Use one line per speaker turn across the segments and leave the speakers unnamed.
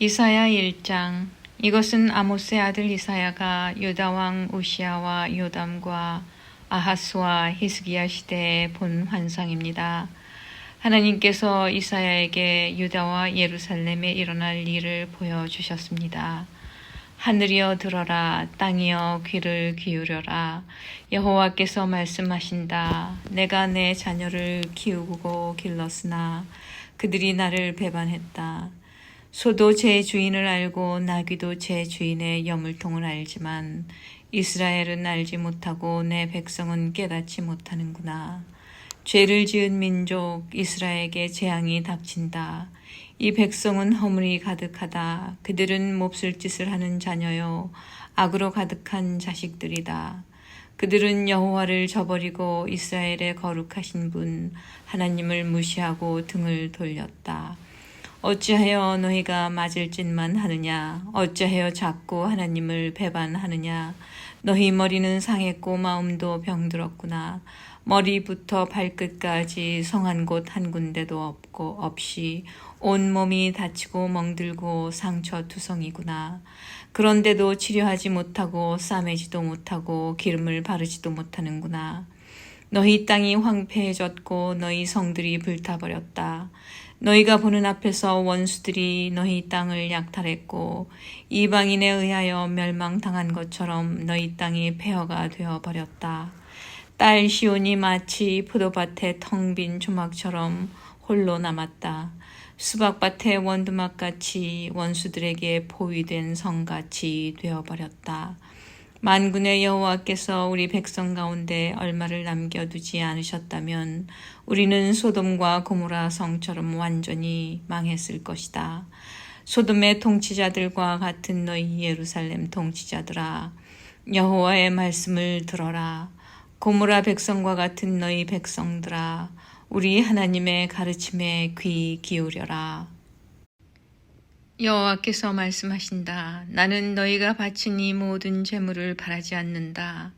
이사야 1장. 이것은 아모스의 아들 이사야가 유다 왕 우시야와 요담과 아하스와 히스기야 시대에 본 환상입니다. 하나님께서 이사야에게 유다와 예루살렘에 일어날 일을 보여주셨습니다. 하늘이여 들어라, 땅이여 귀를 기울여라. 여호와께서 말씀하신다. 내가 내 자녀를 키우고 길렀으나 그들이 나를 배반했다. 소도 제 주인을 알고 나귀도 제 주인의 여물통을 알지만 이스라엘은 알지 못하고 내 백성은 깨닫지 못하는구나. 죄를 지은 민족 이스라엘에게 재앙이 닥친다. 이 백성은 허물이 가득하다. 그들은 몹쓸 짓을 하는 자녀요 악으로 가득한 자식들이다. 그들은 여호와를 저버리고 이스라엘의 거룩하신 분 하나님을 무시하고 등을 돌렸다. 어찌하여 너희가 맞을 짓만 하느냐? 어찌하여 자꾸 하나님을 배반하느냐? 너희 머리는 상했고 마음도 병들었구나. 머리부터 발끝까지 성한 곳 한 군데도 없이 온몸이 다치고 멍들고 상처투성이구나. 그런데도 치료하지 못하고 싸매지도 못하고 기름을 바르지도 못하는구나. 너희 땅이 황폐해졌고 너희 성들이 불타버렸다. 너희가 보는 앞에서 원수들이 너희 땅을 약탈했고 이방인에 의하여 멸망당한 것처럼 너희 땅이 폐허가 되어버렸다. 딸 시온이 마치 포도밭의 텅 빈 조막처럼 홀로 남았다. 수박밭의 원두막같이 원수들에게 포위된 성같이 되어버렸다. 만군의 여호와께서 우리 백성 가운데 얼마를 남겨두지 않으셨다면 우리는 소돔과 고모라 성처럼 완전히 망했을 것이다. 소돔의 통치자들과 같은 너희 예루살렘 통치자들아, 여호와의 말씀을 들어라. 고모라 백성과 같은 너희 백성들아, 우리 하나님의 가르침에 귀 기울여라. 여호와께서 말씀하신다. 나는 너희가 바친 이 모든 제물을 바라지 않는다.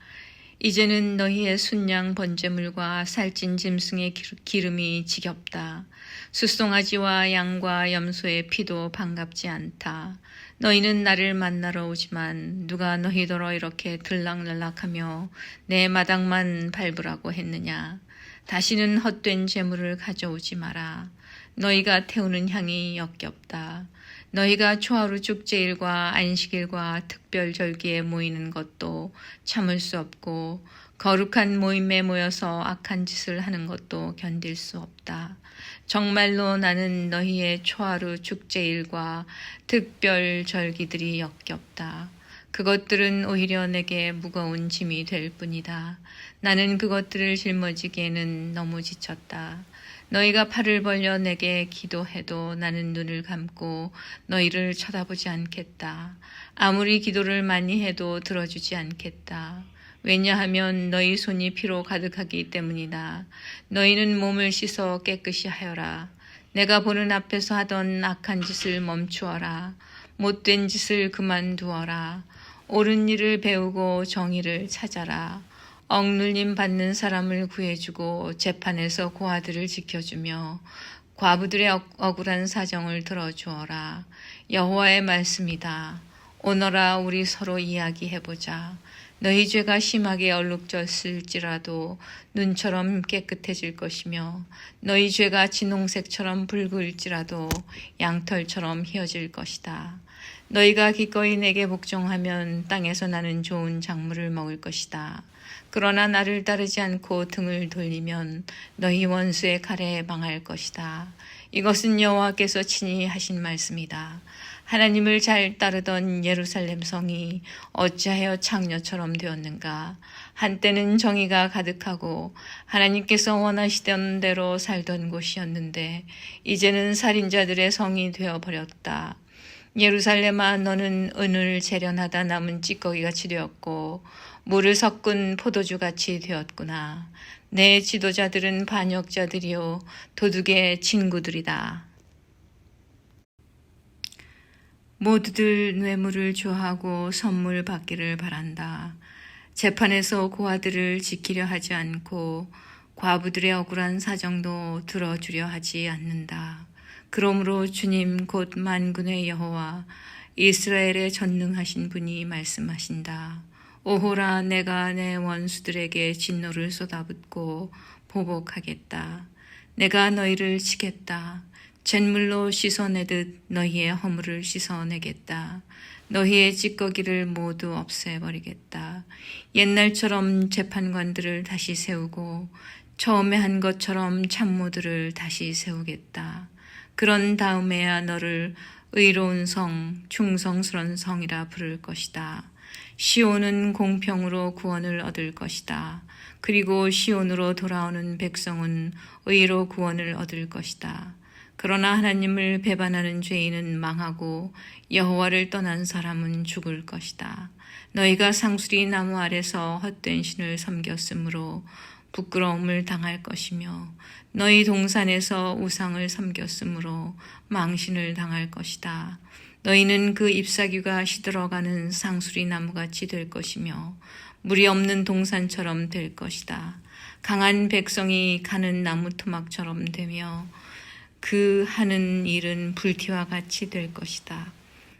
이제는 너희의 순양 번제물과 살찐 짐승의 기름이 지겹다. 숫송아지와 양과 염소의 피도 반갑지 않다. 너희는 나를 만나러 오지만 누가 너희더러 이렇게 들락날락하며 내 마당만 밟으라고 했느냐. 다시는 헛된 제물을 가져오지 마라. 너희가 태우는 향이 역겹다. 너희가 초하루 축제일과 안식일과 특별절기에 모이는 것도 참을 수 없고 거룩한 모임에 모여서 악한 짓을 하는 것도 견딜 수 없다. 정말로 나는 너희의 초하루 축제일과 특별절기들이 역겹다. 그것들은 오히려 내게 무거운 짐이 될 뿐이다. 나는 그것들을 짊어지기에는 너무 지쳤다. 너희가 팔을 벌려 내게 기도해도 나는 눈을 감고 너희를 쳐다보지 않겠다. 아무리 기도를 많이 해도 들어주지 않겠다. 왜냐하면 너희 손이 피로 가득하기 때문이다. 너희는 몸을 씻어 깨끗이 하여라. 내가 보는 앞에서 하던 악한 짓을 멈추어라. 못된 짓을 그만두어라. 옳은 일을 배우고 정의를 찾아라. 억눌림 받는 사람을 구해주고 재판에서 고아들을 지켜주며 과부들의 억울한 사정을 들어주어라. 여호와의 말씀이다. 오너라 우리 서로 이야기해보자. 너희 죄가 심하게 얼룩졌을지라도 눈처럼 깨끗해질 것이며 너희 죄가 진홍색처럼 붉을지라도 양털처럼 희어질 것이다. 너희가 기꺼이 내게 복종하면 땅에서 나는 좋은 작물을 먹을 것이다. 그러나 나를 따르지 않고 등을 돌리면 너희 원수의 칼에 망할 것이다. 이것은 여호와께서 친히 하신 말씀이다. 하나님을 잘 따르던 예루살렘 성이 어찌하여 창녀처럼 되었는가. 한때는 정의가 가득하고 하나님께서 원하시던 대로 살던 곳이었는데 이제는 살인자들의 성이 되어버렸다. 예루살렘아, 너는 은을 재련하다 남은 찌꺼기같이 되었고 물을 섞은 포도주같이 되었구나. 내 지도자들은 반역자들이요 도둑의 친구들이다. 모두들 뇌물을 좋아하고 선물 받기를 바란다. 재판에서 고아들을 지키려 하지 않고 과부들의 억울한 사정도 들어주려 하지 않는다. 그러므로 주님 곧 만군의 여호와 이스라엘의 전능하신 분이 말씀하신다. 오호라, 내가 내 원수들에게 진노를 쏟아붓고 보복하겠다. 내가 너희를 치겠다. 잿물로 씻어내듯 너희의 허물을 씻어내겠다. 너희의 찌꺼기를 모두 없애버리겠다. 옛날처럼 재판관들을 다시 세우고 처음에 한 것처럼 참모들을 다시 세우겠다. 그런 다음에야 너를 의로운 성, 충성스러운 성이라 부를 것이다. 시온은 공평으로 구원을 얻을 것이다. 그리고 시온으로 돌아오는 백성은 의로 구원을 얻을 것이다. 그러나 하나님을 배반하는 죄인은 망하고 여호와를 떠난 사람은 죽을 것이다. 너희가 상수리 나무 아래서 헛된 신을 섬겼으므로 부끄러움을 당할 것이며 너희 동산에서 우상을 섬겼으므로 망신을 당할 것이다. 너희는 그 잎사귀가 시들어가는 상수리 나무같이 될 것이며 물이 없는 동산처럼 될 것이다. 강한 백성이 가는 나무 토막처럼 되며 그 하는 일은 불티와 같이 될 것이다.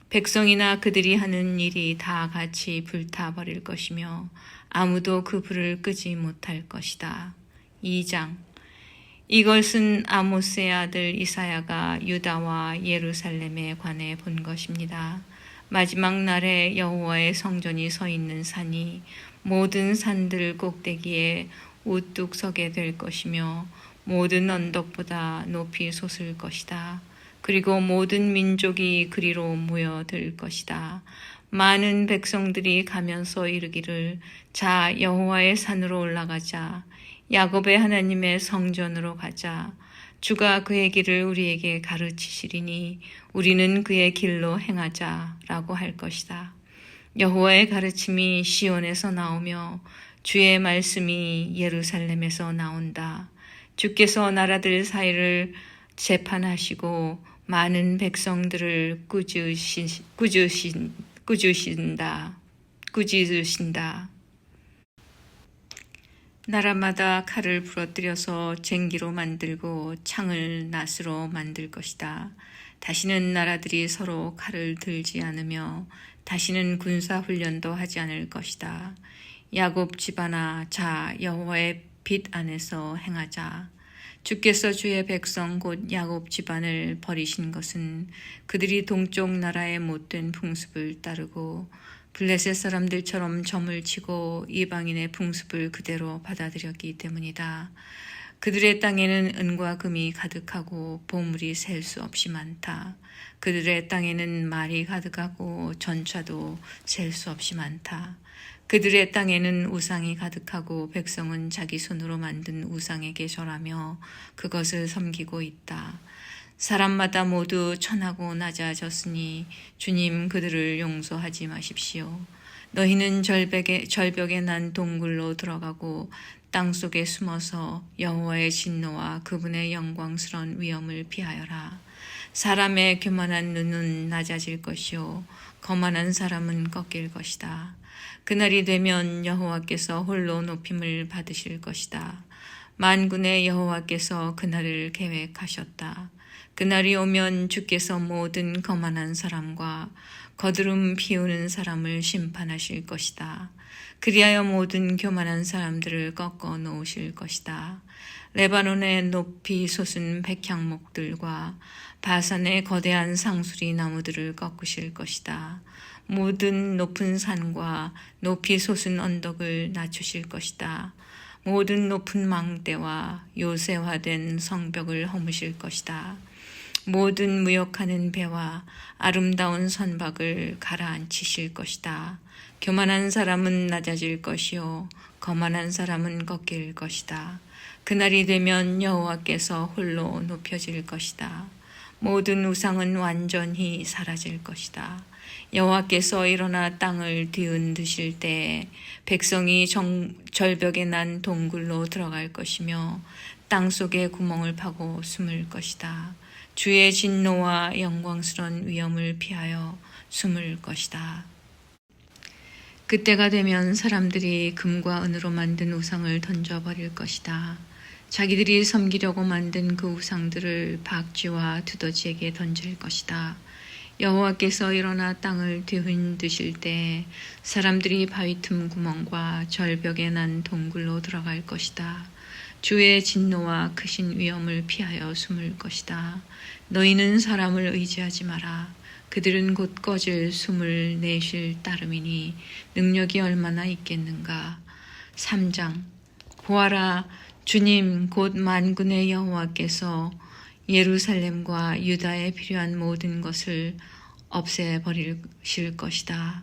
백성이나 그들이 하는 일이 다 같이 불타버릴 것이며 아무도 그 불을 끄지 못할 것이다. 2장. 이것은 아모스의 아들 이사야가 유다와 예루살렘에 관해 본 것입니다. 마지막 날에 여호와의 성전이 서 있는 산이 모든 산들 꼭대기에 우뚝 서게 될 것이며 모든 언덕보다 높이 솟을 것이다. 그리고 모든 민족이 그리로 모여들 것이다. 많은 백성들이 가면서 이르기를, 자, 여호와의 산으로 올라가자. 야곱의 하나님의 성전으로 가자. 주가 그의 길을 우리에게 가르치시리니 우리는 그의 길로 행하자 라고 할 것이다. 여호와의 가르침이 시온에서 나오며 주의 말씀이 예루살렘에서 나온다. 주께서 나라들 사이를 재판하시고 많은 백성들을 꾸짖으신다. 나라마다 칼을 부러뜨려서 쟁기로 만들고 창을 낫으로 만들 것이다. 다시는 나라들이 서로 칼을 들지 않으며 다시는 군사 훈련도 하지 않을 것이다. 야곱 집안아, 자, 여호와의 빛 안에서 행하자. 주께서 주의 백성 곧 야곱 집안을 버리신 것은 그들이 동쪽 나라의 못된 풍습을 따르고 블레셋 사람들처럼 점을 치고 이방인의 풍습을 그대로 받아들였기 때문이다. 그들의 땅에는 은과 금이 가득하고 보물이 셀 수 없이 많다. 그들의 땅에는 말이 가득하고 전차도 셀 수 없이 많다. 그들의 땅에는 우상이 가득하고 백성은 자기 손으로 만든 우상에게 절하며 그것을 섬기고 있다. 사람마다 모두 천하고 낮아졌으니 주님 그들을 용서하지 마십시오. 너희는 절벽에 난 동굴로 들어가고 땅속에 숨어서 여호와의 진노와 그분의 영광스러운 위엄을 피하여라. 사람의 교만한 눈은 낮아질 것이요 거만한 사람은 꺾일 것이다. 그날이 되면 여호와께서 홀로 높임을 받으실 것이다. 만군의 여호와께서 그날을 계획하셨다. 그날이 오면 주께서 모든 거만한 사람과 거드름 피우는 사람을 심판하실 것이다. 그리하여 모든 교만한 사람들을 꺾어 놓으실 것이다. 레바논의 높이 솟은 백향목들과 바산의 거대한 상수리 나무들을 꺾으실 것이다. 모든 높은 산과 높이 솟은 언덕을 낮추실 것이다. 모든 높은 망대와 요새화된 성벽을 허무실 것이다. 모든 무역하는 배와 아름다운 선박을 가라앉히실 것이다. 교만한 사람은 낮아질 것이요 거만한 사람은 꺾일 것이다. 그날이 되면 여호와께서 홀로 높여질 것이다. 모든 우상은 완전히 사라질 것이다. 여호와께서 일어나 땅을 뒤흔드실 때에 백성이 절벽에 난 동굴로 들어갈 것이며 땅속에 구멍을 파고 숨을 것이다. 주의 진노와 영광스러운 위엄을 피하여 숨을 것이다. 그때가 되면 사람들이 금과 은으로 만든 우상을 던져버릴 것이다. 자기들이 섬기려고 만든 그 우상들을 박쥐와 두더지에게 던질 것이다. 여호와께서 일어나 땅을 뒤흔드실 때 사람들이 바위 틈 구멍과 절벽에 난 동굴로 들어갈 것이다. 주의 진노와 크신 위엄을 피하여 숨을 것이다. 너희는 사람을 의지하지 마라. 그들은 곧 꺼질 숨을 내쉴 따름이니 능력이 얼마나 있겠는가. 3장. 보아라, 주님 곧 만군의 여호와께서 예루살렘과 유다에 필요한 모든 것을 없애버리실 것이다.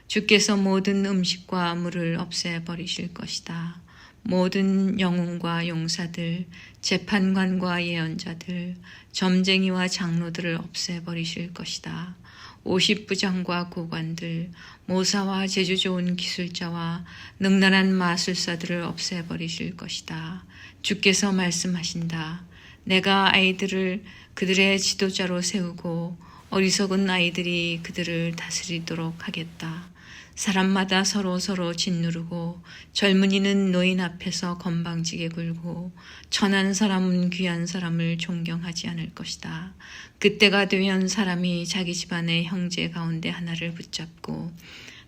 주께서 모든 음식과 물을 없애버리실 것이다. 모든 영웅과 용사들, 재판관과 예언자들, 점쟁이와 장로들을 없애버리실 것이다. 50부장과 고관들, 모사와 재주 좋은 기술자와 능란한 마술사들을 없애버리실 것이다. 주께서 말씀하신다. 내가 아이들을 그들의 지도자로 세우고 어리석은 아이들이 그들을 다스리도록 하겠다. 사람마다 서로 짓누르고 젊은이는 노인 앞에서 건방지게 굴고 천한 사람은 귀한 사람을 존경하지 않을 것이다. 그때가 되면 사람이 자기 집안의 형제 가운데 하나를 붙잡고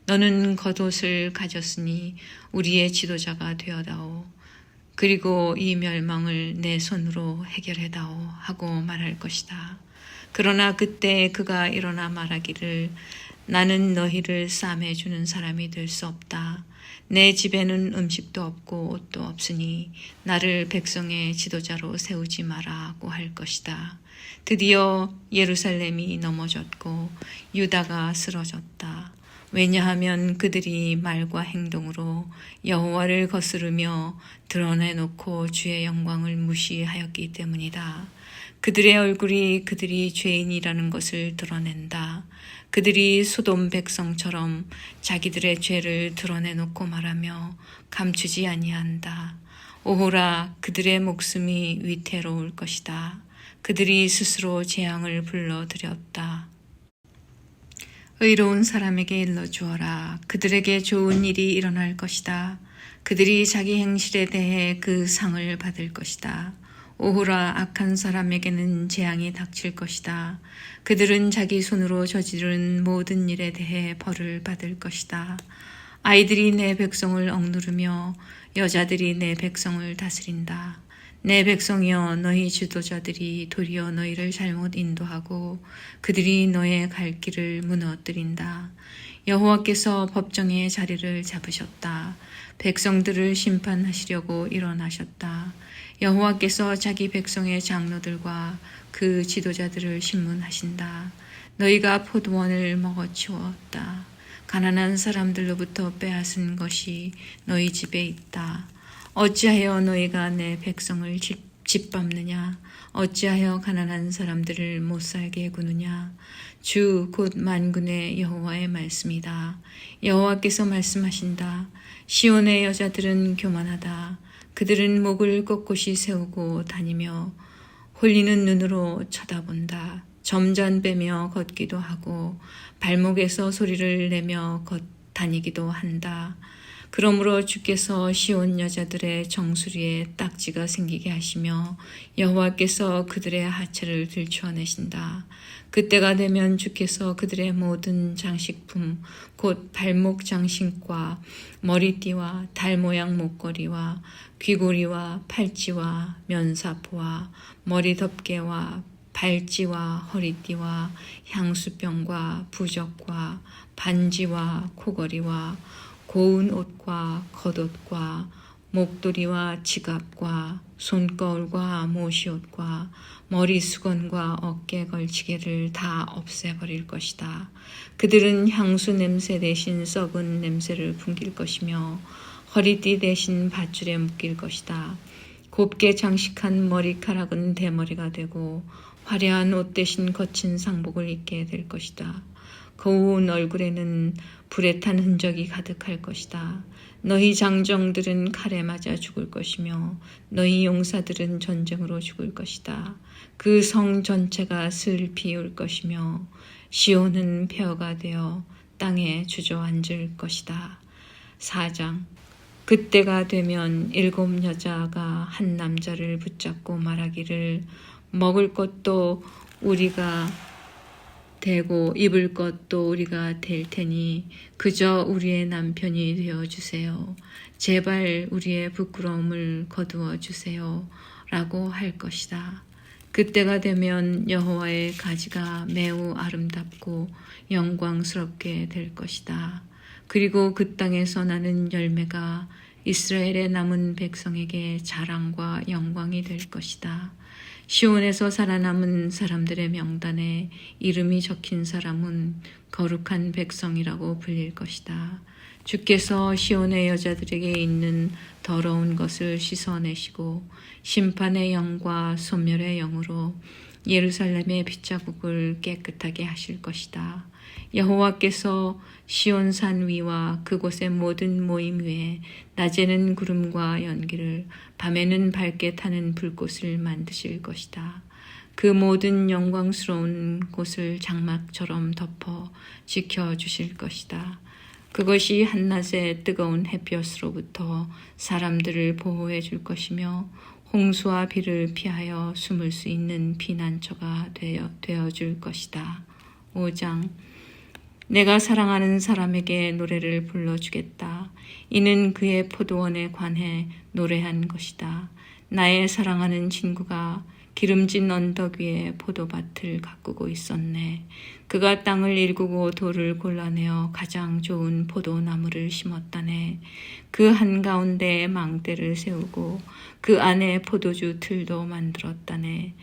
너는 겉옷을 가졌으니 우리의 지도자가 되어다오. 그리고 이 멸망을 내 손으로 해결해다오 하고 말할 것이다. 그러나 그때 그가 일어나 말하기를 나는 너희를 싸매주는 사람이 될 수 없다. 내 집에는 음식도 없고 옷도 없으니 나를 백성의 지도자로 세우지 마라고 할 것이다. 드디어 예루살렘이 넘어졌고 유다가 쓰러졌다. 왜냐하면 그들이 말과 행동으로 여호와를 거스르며 드러내놓고 주의 영광을 무시하였기 때문이다. 그들의 얼굴이 그들이 죄인이라는 것을 드러낸다. 그들이 소돔 백성처럼 자기들의 죄를 드러내놓고 말하며 감추지 아니한다. 오호라, 그들의 목숨이 위태로울 것이다. 그들이 스스로 재앙을 불러들였다. 의로운 사람에게 일러주어라. 그들에게 좋은 일이 일어날 것이다. 그들이 자기 행실에 대해 그 상을 받을 것이다. 오호라, 악한 사람에게는 재앙이 닥칠 것이다. 그들은 자기 손으로 저지른 모든 일에 대해 벌을 받을 것이다. 아이들이 내 백성을 억누르며 여자들이 내 백성을 다스린다. 내 백성이여, 너희 지도자들이 도리어 너희를 잘못 인도하고 그들이 너의 갈 길을 무너뜨린다. 여호와께서 법정의 자리를 잡으셨다. 백성들을 심판하시려고 일어나셨다. 여호와께서 자기 백성의 장로들과 그 지도자들을 심문하신다. 너희가 포도원을 먹어치웠다. 가난한 사람들로부터 빼앗은 것이 너희 집에 있다. 어찌하여 너희가 내 백성을 짓밟느냐? 어찌하여 가난한 사람들을 못살게 구느냐? 주 곧 만군의 여호와의 말씀이다. 여호와께서 말씀하신다. 시온의 여자들은 교만하다. 그들은 목을 꼿꼿이 세우고 다니며 홀리는 눈으로 쳐다본다. 점잔빼며 걷기도 하고 발목에서 소리를 내며 다니기도 한다. 그러므로 주께서 시온 여자들의 정수리에 딱지가 생기게 하시며 여호와께서 그들의 하체를 들추어내신다. 그때가 되면 주께서 그들의 모든 장식품 곧 발목 장식과 머리띠와 달 모양 목걸이와 귀고리와 팔찌와 면사포와 머리 덮개와 발찌와 허리띠와 향수병과 부적과 반지와 코걸이와 고운 옷과 겉옷과 목도리와 지갑과 손거울과 모시옷과 머리 수건과 어깨 걸치개를 다 없애버릴 것이다. 그들은 향수 냄새 대신 썩은 냄새를 풍길 것이며 허리띠 대신 밧줄에 묶일 것이다. 곱게 장식한 머리카락은 대머리가 되고 화려한 옷 대신 거친 상복을 입게 될 것이다. 거운 얼굴에는 불에 탄 흔적이 가득할 것이다. 너희 장정들은 칼에 맞아 죽을 것이며 너희 용사들은 전쟁으로 죽을 것이다. 그 성 전체가 슬피 울 것이며 시온은 폐허가 되어 땅에 주저앉을 것이다. 4장. 그때가 되면 7 여자가 한 남자를 붙잡고 말하기를 먹을 것도 우리가 되고 입을 것도 우리가 될 테니 그저 우리의 남편이 되어주세요. 제발 우리의 부끄러움을 거두어 주세요. 라고 할 것이다. 그때가 되면 여호와의 가지가 매우 아름답고 영광스럽게 될 것이다. 그리고 그 땅에서 나는 열매가 이스라엘의 남은 백성에게 자랑과 영광이 될 것이다. 시온에서 살아남은 사람들의 명단에 이름이 적힌 사람은 거룩한 백성이라고 불릴 것이다. 주께서 시온의 여자들에게 있는 더러운 것을 씻어내시고 심판의 영과 소멸의 영으로 예루살렘의 핏자국을 깨끗하게 하실 것이다. 여호와께서 시온산 위와 그곳의 모든 모임 위에 낮에는 구름과 연기를 밤에는 밝게 타는 불꽃을 만드실 것이다. 그 모든 영광스러운 곳을 장막처럼 덮어 지켜주실 것이다. 그것이 한낮의 뜨거운 햇볕으로부터 사람들을 보호해 줄 것이며 홍수와 비를 피하여 숨을 수 있는 피난처가 되어 줄 것이다. 5장 내가 사랑하는 사람에게 노래를 불러주겠다. 이는 그의 포도원에 관해 노래한 것이다. 나의 사랑하는 친구가 기름진 언덕 위에 포도밭을 가꾸고 있었네. 그가 땅을 일구고 돌을 골라내어 가장 좋은 포도나무를 심었다네. 그 한가운데에 망대를 세우고 그 안에 포도주 틀도 만들었다네.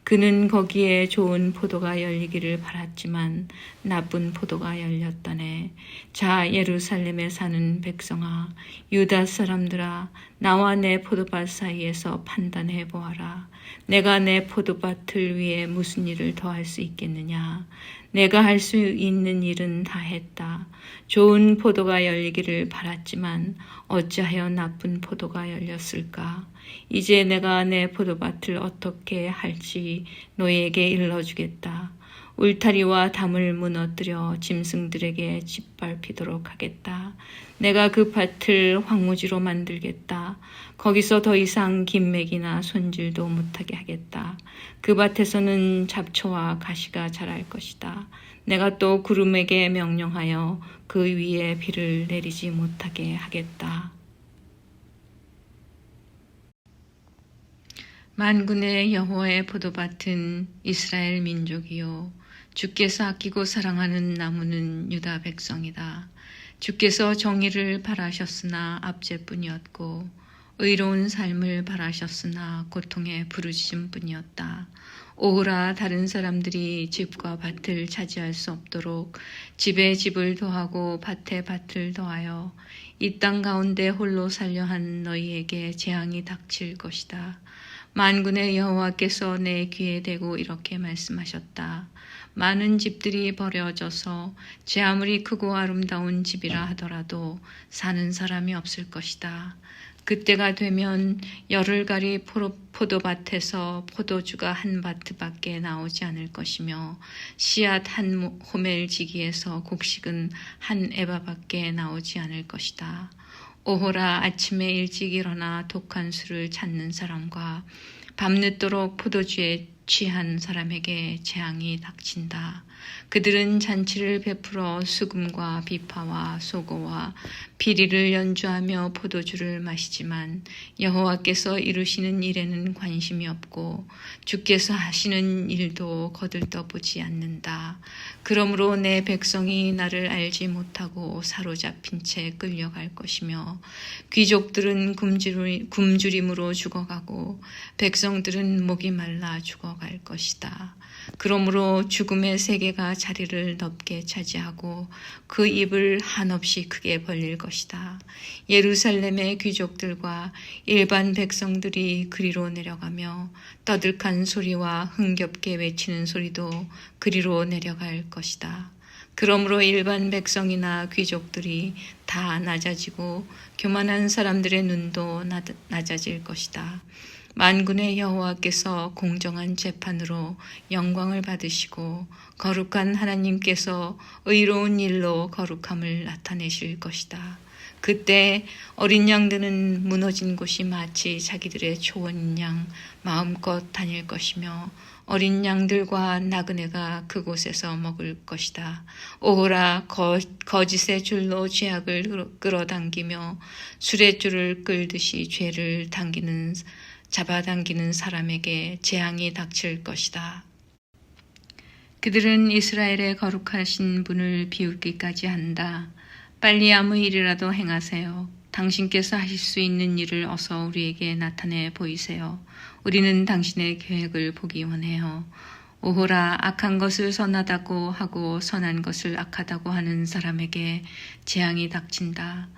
그는 거기에 좋은 포도가 열리기를 바랐지만 나쁜 포도가 열렸다네. 자, 예루살렘에 사는 백성아, 유다 사람들아, 나와 내 포도밭 사이에서 판단해 보아라. 내가 내 포도밭을 위해 무슨 일을 더 할 수 있겠느냐? 내가 할 수 있는 일은 다 했다. 좋은 포도가 열리기를 바랐지만 어찌하여 나쁜 포도가 열렸을까? 이제 내가 내 포도밭을 어떻게 할지 너희에게 일러주겠다. 울타리와 담을 무너뜨려 짐승들에게 짓밟히도록 하겠다. 내가 그 밭을 황무지로 만들겠다. 거기서 더 이상 김맥이나 손질도 못하게 하겠다. 그 밭에서는 잡초와 가시가 자랄 것이다. 내가 또 구름에게 명령하여 그 위에 비를 내리지 못하게 하겠다. 만군의 여호와의 포도밭은 이스라엘 민족이요 주께서 아끼고 사랑하는 나무는 유다 백성이다. 주께서 정의를 바라셨으나 압제뿐이었고 의로운 삶을 바라셨으나 고통에 부르짖음뿐이었다. 오호라 다른 사람들이 집과 밭을 차지할 수 없도록 집에 집을 더하고 밭에 밭을 더하여 이 땅 가운데 홀로 살려 한 너희에게 재앙이 닥칠 것이다. 만군의 여호와께서 내 귀에 대고 이렇게 말씀하셨다. 많은 집들이 버려져서 제 아무리 크고 아름다운 집이라 하더라도 사는 사람이 없을 것이다. 그때가 되면 열흘가리 포도밭에서 포도주가 한 바트밖에 나오지 않을 것이며 씨앗 한 호멜지기에서 곡식은 한 에바밖에 나오지 않을 것이다. 오호라 아침에 일찍 일어나 독한 술을 찾는 사람과 밤늦도록 포도주에 취한 사람에게 재앙이 닥친다. 그들은 잔치를 베풀어 수금과 비파와 소고와 비리를 연주하며 포도주를 마시지만 여호와께서 이루시는 일에는 관심이 없고 주께서 하시는 일도 거들떠보지 않는다. 그러므로 내 백성이 나를 알지 못하고 사로잡힌 채 끌려갈 것이며 귀족들은 굶주림으로 죽어가고 백성들은 목이 말라 죽어갈 것이다. 그러므로 죽음의 세계가 자리를 넓게 차지하고 그 입을 한없이 크게 벌릴 것이다. 예루살렘의 귀족들과 일반 백성들이 그리로 내려가며 떠들썩한 소리와 흥겹게 외치는 소리도 그리로 내려갈 것이다. 그러므로 일반 백성이나 귀족들이 다 낮아지고 교만한 사람들의 눈도 낮아질 것이다. 만군의 여호와께서 공정한 재판으로 영광을 받으시고 거룩한 하나님께서 의로운 일로 거룩함을 나타내실 것이다. 그때 어린 양들은 무너진 곳이 마치 자기들의 초원인 양 마음껏 다닐 것이며 어린 양들과 나그네가 그곳에서 먹을 것이다. 오호라 거짓의 줄로 죄악을 끌어당기며 술의 줄을 끌듯이 죄를 잡아당기는 사람에게 재앙이 닥칠 것이다. 그들은 이스라엘의 거룩하신 분을 비웃기까지 한다. 빨리 아무 일이라도 행하세요. 당신께서 하실 수 있는 일을 어서 우리에게 나타내 보이세요. 우리는 당신의 계획을 보기 원해요. 오호라, 악한 것을 선하다고 하고 선한 것을 악하다고 하는 사람에게 재앙이 닥친다.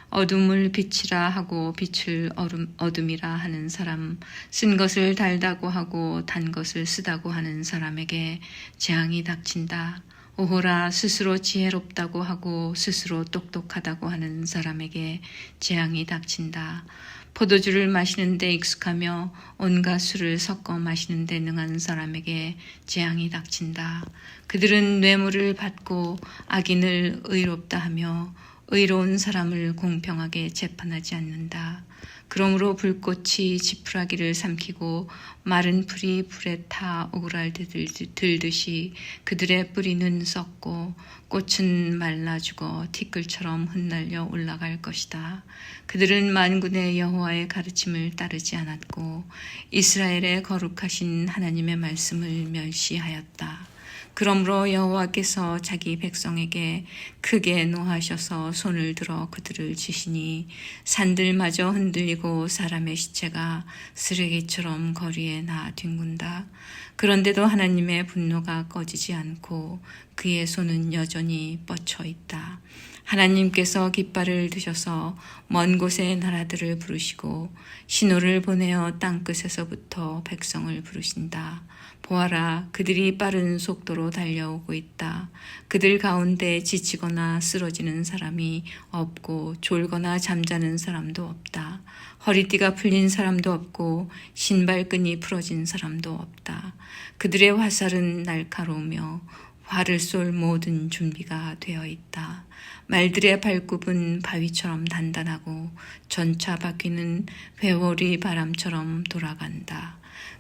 어둠을 빛이라 하고 빛을 어둠이라 하는 사람, 쓴 것을 달다고 하고 단 것을 쓰다고 하는 사람에게 재앙이 닥친다. 오호라, 스스로 지혜롭다고 하고 스스로 똑똑하다고 하는 사람에게 재앙이 닥친다. 포도주를 마시는데 익숙하며 온갖 술을 섞어 마시는데 능한 사람에게 재앙이 닥친다. 그들은 뇌물을 받고 악인을 의롭다 하며 의로운 사람을 공평하게 재판하지 않는다. 그러므로 불꽃이 지푸라기를 삼키고 마른 풀이 불에 타 오그라들듯이 그들의 뿌리는 썩고 꽃은 말라 죽어 티끌처럼 흩날려 올라갈 것이다. 그들은 만군의 여호와의 가르침을 따르지 않았고 이스라엘의 거룩하신 하나님의 말씀을 멸시하였다. 그러므로 여호와께서 자기 백성에게 크게 노하셔서 손을 들어 그들을 치시니 산들마저 흔들리고 사람의 시체가 쓰레기처럼 거리에 나 뒹군다. 그런데도 하나님의 분노가 꺼지지 않고 그의 손은 여전히 뻗쳐 있다. 하나님께서 깃발을 드셔서 먼 곳의 나라들을 부르시고 신호를 보내어 땅끝에서부터 백성을 부르신다. 보아라, 그들이 빠른 속도로 달려오고 있다. 그들 가운데 지치거나 쓰러지는 사람이 없고 졸거나 잠자는 사람도 없다. 허리띠가 풀린 사람도 없고 신발끈이 풀어진 사람도 없다. 그들의 화살은 날카로우며 활을 쏠 모든 준비가 되어 있다. 말들의 발굽은 바위처럼 단단하고 전차 바퀴는 회오리 바람처럼 돌아간다.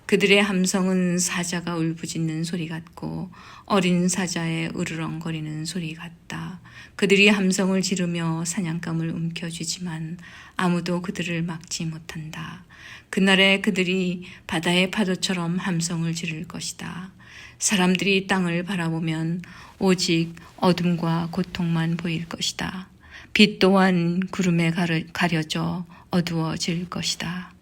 그들의 함성은 사자가 울부짖는 소리 같고 어린 사자의 으르렁거리는 소리 같다. 그들이 함성을 지르며 사냥감을 움켜쥐지만 아무도 그들을 막지 못한다. 그날에 그들이 바다의 파도처럼 함성을 지를 것이다. 사람들이 땅을 바라보면 오직 어둠과 고통만 보일 것이다. 빛 또한 구름에 가려져 어두워질 것이다.